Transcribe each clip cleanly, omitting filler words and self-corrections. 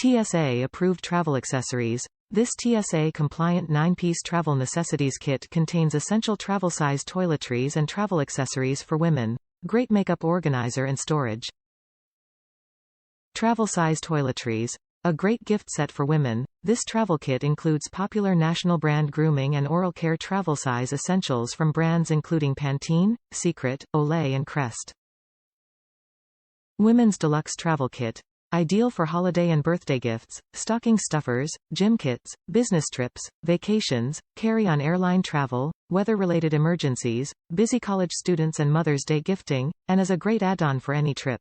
TSA Approved Travel Accessories. This TSA-compliant 9-piece travel necessities kit contains essential travel-size toiletries and travel accessories for women. Great makeup organizer and storage. Travel-size toiletries. A great gift set for women. This travel kit includes popular national brand grooming and oral care travel-size essentials from brands including Pantene, Secret, Olay and Crest. Women's Deluxe Travel Kit. Ideal for holiday and birthday gifts, stocking stuffers, gym kits, business trips, vacations, carry-on airline travel, weather-related emergencies, busy college students and Mother's Day gifting, and is a great add-on for any trip.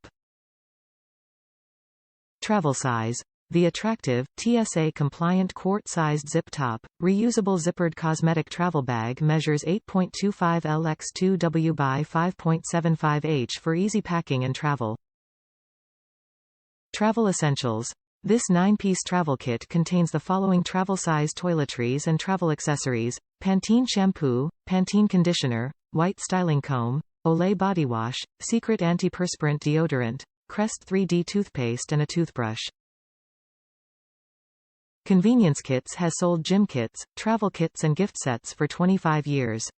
Travel size. The attractive, TSA-compliant quart-sized zip-top, reusable zippered cosmetic travel bag measures 8.25 L x 2W by 5.75 H for easy packing and travel. Travel essentials. This 9-piece travel kit contains the following travel-size toiletries and travel accessories: Pantene shampoo, Pantene conditioner, white styling comb, Olay body wash, Secret antiperspirant deodorant, Crest 3D toothpaste and a toothbrush. Convenience Kits has sold gym kits, travel kits and gift sets for 25 years.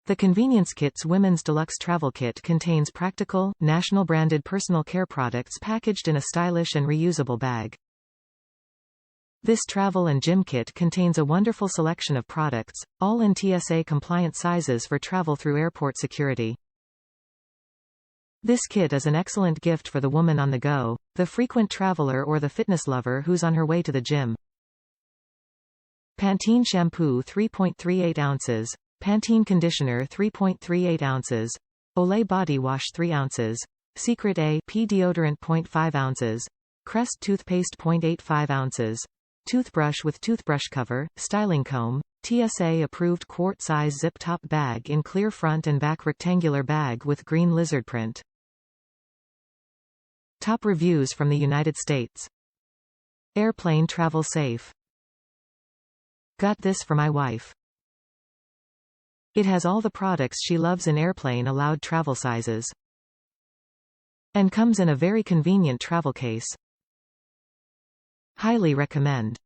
The Convenience Kit's Women's Deluxe Travel Kit contains practical, national-branded personal care products packaged in a stylish and reusable bag. This travel and gym kit contains a wonderful selection of products, all in TSA-compliant sizes for travel through airport security. This kit is an excellent gift for the woman on the go, the frequent traveler or the fitness lover who's on her way to the gym. Pantene shampoo 3.38 ounces. Pantene conditioner 3.38 ounces. Olay body wash 3 ounces. Secret AP deodorant 0.5 ounces. Crest toothpaste 0.85 ounces. Toothbrush with toothbrush cover, styling comb, TSA approved quart-size zip-top bag in clear front and back rectangular bag with green lizard print. Top reviews from the United States. Airplane travel safe. Got this for my wife. It has all the products she loves in airplane allowed travel sizes. And comes in a very convenient travel case. Highly recommend.